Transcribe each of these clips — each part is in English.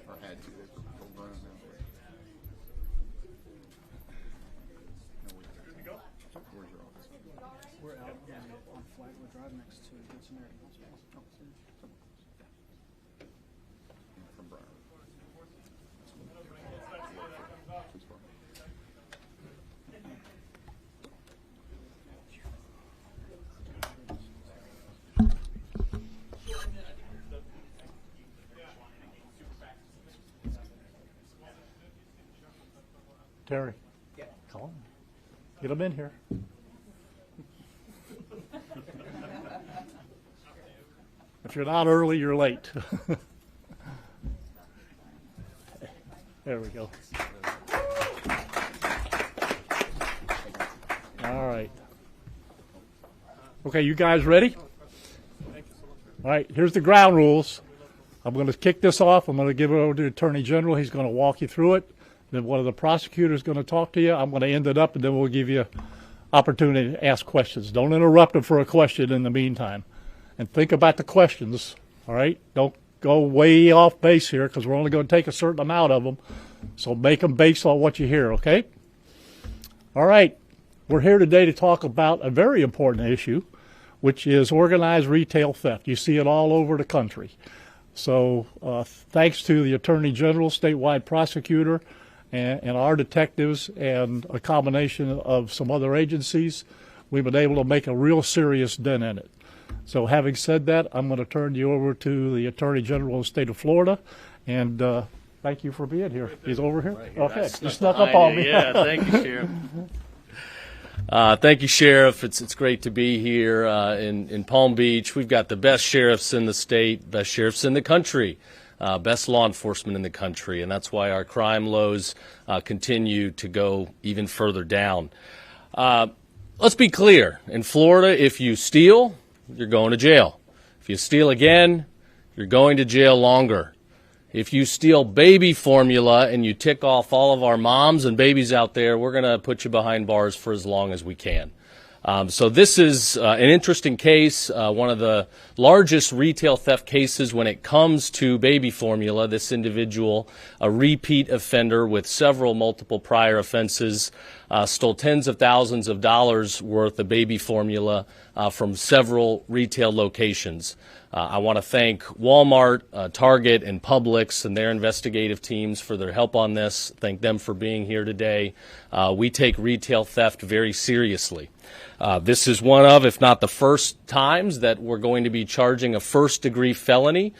Or had to. They'll run them now. Where's your office? We're out on Flagler Drive next to Good Samaritan Hospital. From Brian. Terry, come on. Get them in here. If you're not early, you're late. There we go. All right. Okay, you guys ready? All right, here's the ground rules. I'm going to kick this off. I'm going to give it over to the Attorney General. He's going to walk you through it. Then one of the prosecutors is going to talk to you. I'm going to end it up, and then we'll give you opportunity to ask questions. Don't interrupt them for a question in the meantime. And think about the questions, all right? Don't go way off base here because we're only going to take a certain amount of them. So make them based on what you hear, okay? All right. We're here today to talk about a very important issue, which is organized retail theft. You see it all over the country. So thanks to the Attorney General, statewide prosecutor, and our detectives and a combination of some other agencies, we've been able to make a real serious dent in it. So having said that, I'm going to turn you over to the Attorney General of the state of Florida, and thank you for being here. He's over here? Right here. Okay, you snuck up on me. Yeah, thank you, Sheriff. Thank you, Sheriff. It's great to be here in Palm Beach. We've got the best sheriffs in the state, best sheriffs in the country. Best law enforcement in the country, and that's why our crime lows continue to go even further down. Let's be clear. In Florida, if you steal, you're going to jail. If you steal again, you're going to jail longer. If you steal baby formula and you tick off all of our moms and babies out there, we're going to put you behind bars for as long as we can. So this is an interesting case, one of the largest retail theft cases when it comes to baby formula. This individual, a repeat offender with several multiple prior offenses, stole tens of thousands of dollars worth of baby formula from several retail locations. I want to thank Walmart, Target, and Publix and their investigative teams for their help on this. Thank them for being here today. We take retail theft very seriously. This is one of, if not the first times, that we're going to be charging a first-degree felony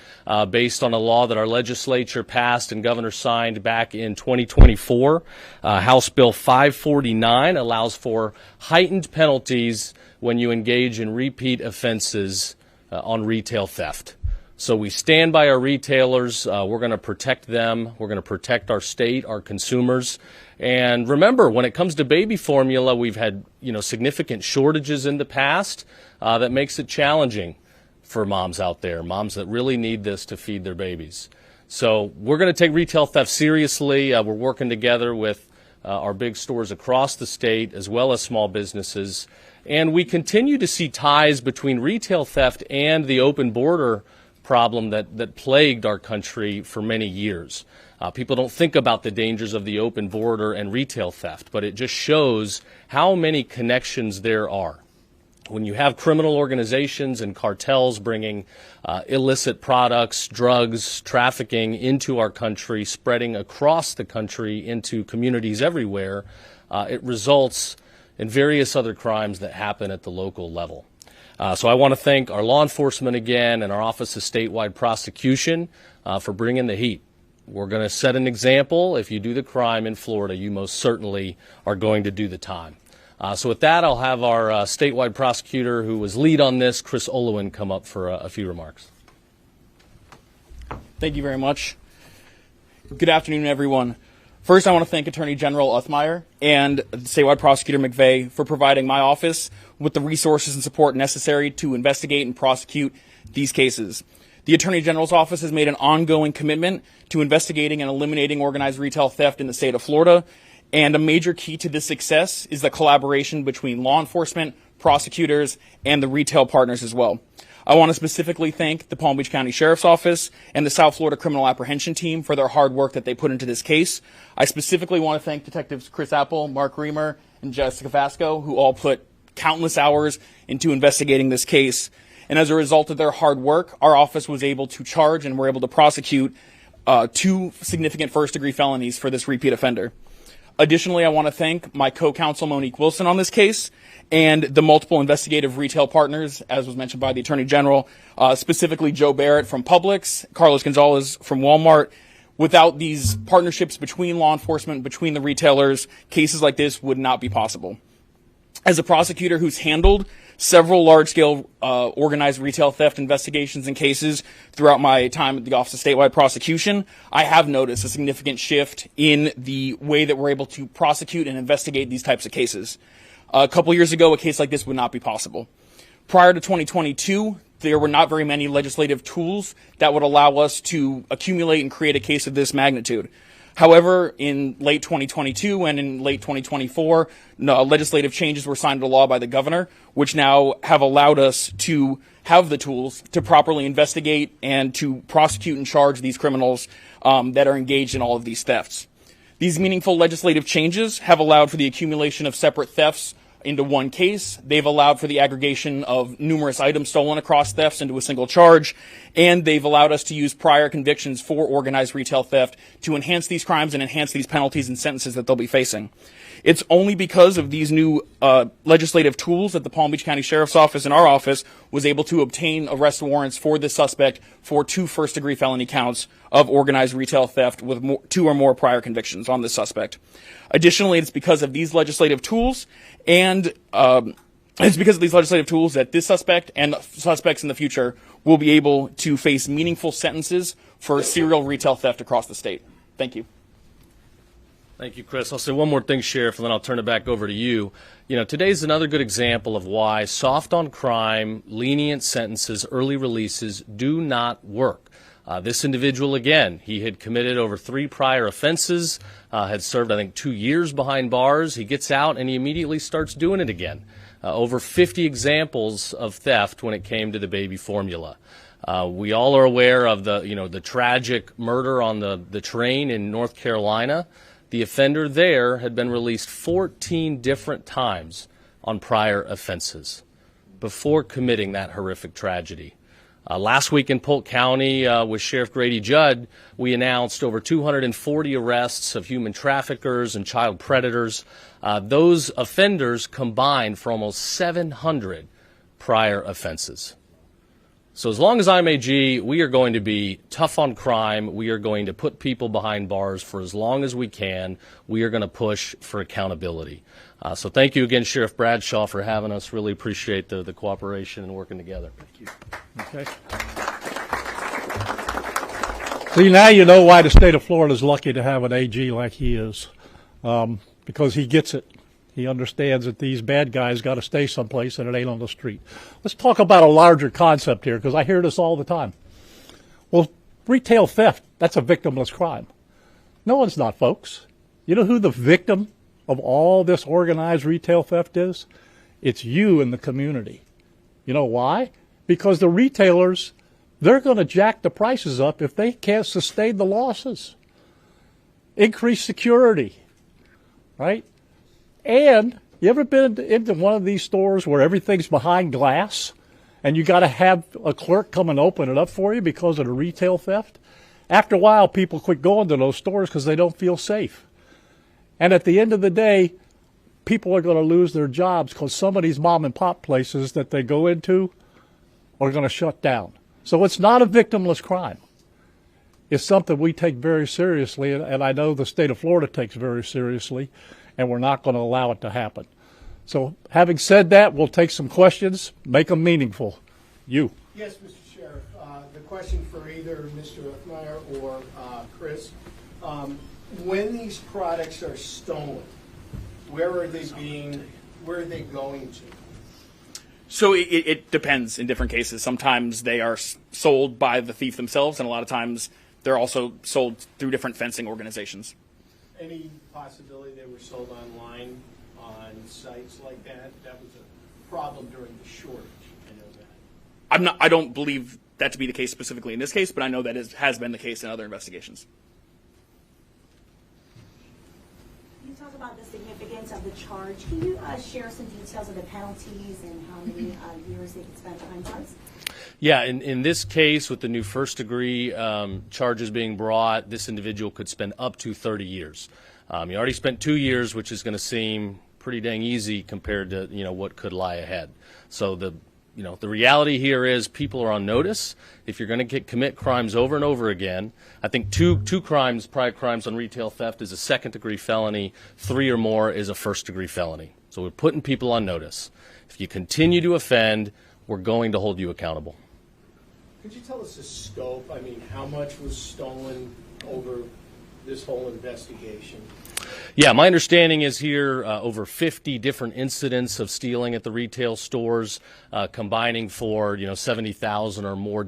based on a law that our legislature passed and governor signed back in 2024. House Bill 549 allows for heightened penalties when you engage in repeat offenses on retail theft. So we stand by our retailers. We're going to protect them. We're going to protect our state, our consumers. And remember, when it comes to baby formula, we've had significant shortages in the past that makes it challenging for moms out there, moms that really need this to feed their babies. So we're going to take retail theft seriously. We're working together with our big stores across the state as well as small businesses. And we continue to see ties between retail theft and the open border problem that plagued our country for many years. People don't think about the dangers of the open border and retail theft, but it just shows how many connections there are. When you have criminal organizations and cartels bringing illicit products, drugs, trafficking into our country, spreading across the country into communities everywhere, it results in various other crimes that happen at the local level. So I want to thank our law enforcement again and our Office of Statewide Prosecution for bringing the heat. We're going to set an example. If you do the crime in Florida, you most certainly are going to do the time. So with that, I'll have our statewide prosecutor who was lead on this, Chris Olowin, come up for a few remarks. Thank you very much. Good afternoon, everyone. First, I want to thank Attorney General Uthmeier and statewide prosecutor McVeigh for providing my office with the resources and support necessary to investigate and prosecute these cases. The Attorney General's office has made an ongoing commitment to investigating and eliminating organized retail theft in the state of Florida, and a major key to this success is the collaboration between law enforcement, prosecutors, and the retail partners as well. I want to specifically thank the Palm Beach County Sheriff's Office and the South Florida Criminal Apprehension Team for their hard work that they put into this case. I specifically want to thank Detectives Chris Apple, Mark Reamer, and Jessica Vasco, who all put countless hours into investigating this case. And as a result of their hard work, our office was able to charge and were able to prosecute 2 significant first-degree felonies for this repeat offender. Additionally, I want to thank my co-counsel Monique Wilson on this case and the multiple investigative retail partners, as was mentioned by the Attorney General, specifically Joe Barrett from Publix, Carlos Gonzalez from Walmart. Without these partnerships between law enforcement, between the retailers, cases like this would not be possible. As a prosecutor who's handled several large-scale organized retail theft investigations and cases throughout my time at the Office of Statewide Prosecution, I have noticed a significant shift in the way that we're able to prosecute and investigate these types of cases. A couple years ago, a case like this would not be possible. Prior to 2022, there were not very many legislative tools that would allow us to accumulate and create a case of this magnitude. However, in late 2022 and in late 2024, legislative changes were signed into law by the governor, which now have allowed us to have the tools to properly investigate and to prosecute and charge these criminals that are engaged in all of these thefts. These meaningful legislative changes have allowed for the accumulation of separate thefts into one case. They've allowed for the aggregation of numerous items stolen across thefts into a single charge, and they've allowed us to use prior convictions for organized retail theft to enhance these crimes and enhance these penalties and sentences that they'll be facing. It's only because of these new legislative tools that the Palm Beach County Sheriff's Office and our office was able to obtain arrest warrants for this suspect for 2 first-degree felony counts of organized retail theft with 2 or more prior convictions on this suspect. Additionally, it's because of these legislative tools and it's because of these legislative tools that this suspect and suspects in the future will be able to face meaningful sentences for serial retail theft across the state. Thank you. Thank you, Chris. I'll say one more thing, Sheriff, and then I'll turn it back over to you. You know, today's another good example of why soft on crime, lenient sentences, early releases do not work. This individual, again, he had committed over 3 prior offenses, had served, I think, 2 years behind bars. He gets out and he immediately starts doing it again. Over 50 examples of theft when it came to the baby formula. We all are aware of the tragic murder on the train in North Carolina. The offender there had been released 14 different times on prior offenses before committing that horrific tragedy. Last week in Polk County with Sheriff Grady Judd, we announced over 240 arrests of human traffickers and child predators. Those offenders combined for almost 700 prior offenses. So as long as I'm AG, we are going to be tough on crime. We are going to put people behind bars for as long as we can. We are going to push for accountability. So thank you again, Sheriff Bradshaw, for having us. Really appreciate the cooperation and working together. Thank you. Okay. See, now you know why the state of Florida is lucky to have an AG like he is, because he gets it. He understands that these bad guys got to stay someplace and it ain't on the street. Let's talk about a larger concept here, because I hear this all the time. Well, retail theft, that's a victimless crime. No, it's not, folks. You know who the victim of all this organized retail theft is? It's you in the community. You know why? Because the retailers, they're going to jack the prices up if they can't sustain the losses. Increase security, right? And you ever been into one of these stores where everything's behind glass and you got to have a clerk come and open it up for you because of the retail theft? After a while, people quit going to those stores because they don't feel safe. And at the end of the day, people are going to lose their jobs because some of these mom and pop places that they go into are going to shut down. So it's not a victimless crime. It's something we take very seriously, and I know the state of Florida takes very seriously, and we're not going to allow it to happen. So having said that, we'll take some questions, make them meaningful. You. Yes, Mr. Sheriff. The question for either Mr. Uthmeier or Chris. When these products are stolen, where are they going to? So it depends in different cases. Sometimes they are sold by the thief themselves, and a lot of times they're also sold through different fencing organizations. Any possibility they were sold online on sites like that? That was a problem during the shortage. I know that. I don't believe that to be the case specifically in this case, but I know that has been the case in other investigations. You talk about the significance of the charge. Can you share some details of the penalties and how many years they could spend behind bars? Yeah, in this case, with the new first-degree charges being brought, this individual could spend up to 30 years. He already spent 2 years, which is going to seem pretty dang easy compared to what could lie ahead. So the reality here is people are on notice. If you're going to commit crimes over and over again, I think two prior crimes on retail theft is a second-degree felony. 3 or more is a first-degree felony. So we're putting people on notice. If you continue to offend, we're going to hold you accountable. Could you tell us the scope? I mean, how much was stolen over this whole investigation? Yeah, my understanding is here over 50 different incidents of stealing at the retail stores, combining for $70,000 or more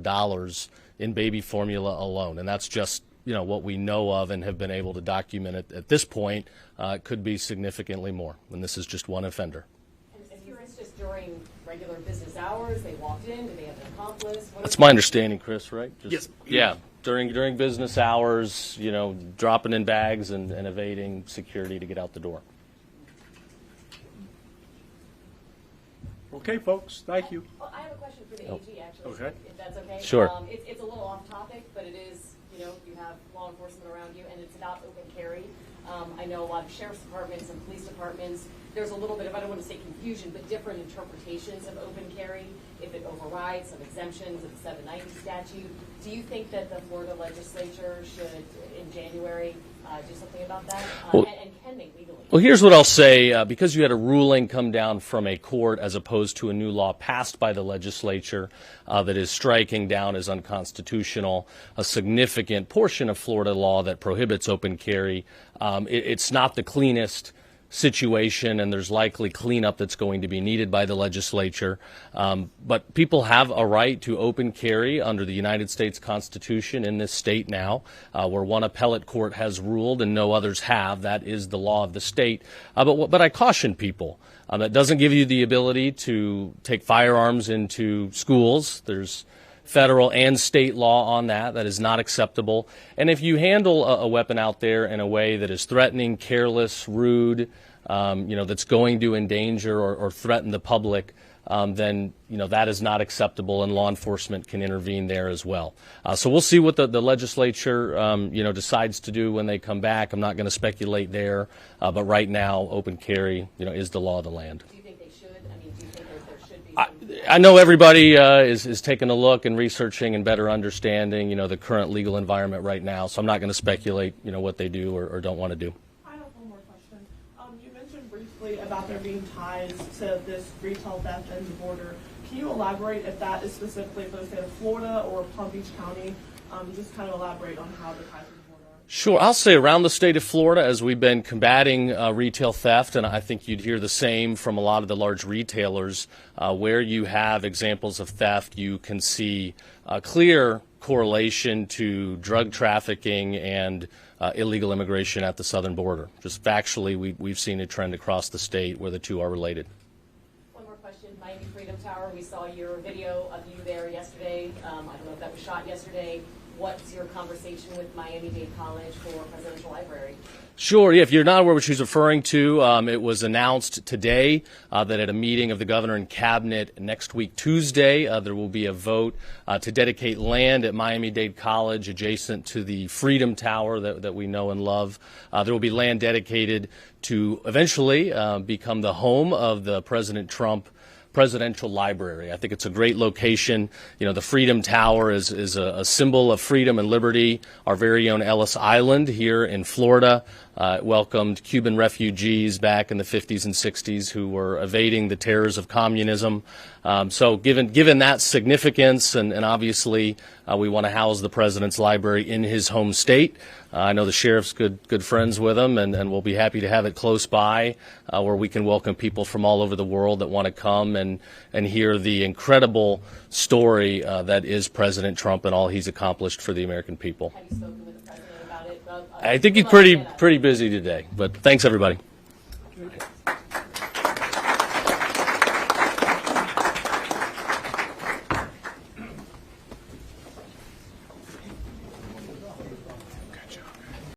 in baby formula alone, and that's just what we know of and have been able to document at this point. It could be significantly more, and this is just one offender. And here it's just during regular business hours. They walked in. Do they have an accomplice? That's my understanding, Chris. Right? Yes. Yeah. During business hours, dropping in bags and evading security to get out the door. Okay, folks, thank you. Well, I have a question for the AG, actually, Okay. if that's okay. Sure. It's a little off topic, but it is, you have law enforcement around you, and it's about open carry. I know a lot of sheriff's departments and police departments, there's a little bit of, I don't want to say confusion, but different interpretations of open carry, if it overrides some exemptions of the 790 statute. Do you think that the Florida legislature should, in January, do something about that? And can they legally? Well, here's what I'll say. Because you had a ruling come down from a court as opposed to a new law passed by the legislature that is striking down as unconstitutional a significant portion of Florida law that prohibits open carry, it's not the cleanest situation, and there's likely cleanup that's going to be needed by the legislature. But people have a right to open carry under the United States Constitution in this state now, where one appellate court has ruled and no others have. That is the law of the state. But I caution people. That doesn't give you the ability to take firearms into schools. There's federal and state law on that. That is not acceptable. And if you handle a weapon out there in a way that is threatening, careless, rude, that's going to endanger or threaten the public, then that is not acceptable, and law enforcement can intervene there as well. So we'll see what the legislature decides to do when they come back. I'm not going to speculate there, but right now, open carry is the law of the land. Do you think they should? I mean, do you think there should be some... I know everybody is taking a look and researching and better understanding, the current legal environment right now. So I'm not going to speculate, what they do or don't want to do. I have one more question. You mentioned briefly about there being ties to this retail theft and the border. Can you elaborate if that is specifically for the state of Florida or Palm Beach County? Just kind of elaborate on how the ties to the border are. Sure. I'll say around the state of Florida, as we've been combating retail theft, and I think you'd hear the same from a lot of the large retailers, where you have examples of theft, you can see a clear correlation to drug trafficking and illegal immigration at the southern border. Just factually, we've seen a trend across the state where the two are related. One more question. Miami Freedom Tower, we saw your video of you there yesterday. I don't know if that was shot yesterday. What's your conversation with Miami-Dade College for Presidential Library? Sure. Yeah, if you're not aware what she's referring to, it was announced today that at a meeting of the governor and cabinet next week, Tuesday, there will be a vote to dedicate land at Miami-Dade College adjacent to the Freedom Tower that we know and love. There will be land dedicated to eventually become the home of the President Trump Presidential Library. I think it's a great location. The Freedom Tower is a symbol of freedom and liberty. Our very own Ellis Island here in Florida welcomed Cuban refugees back in the 50s and 60s who were evading the terrors of communism. So given that significance, and obviously we want to house the President's Library in his home state. I know the sheriff's good friends with him, and we'll be happy to have it close by where we can welcome people from all over the world that want to come and hear the incredible story that is President Trump and all he's accomplished for the American people. Have you spoken with the President about it? I think he's pretty busy today, but thanks, everybody.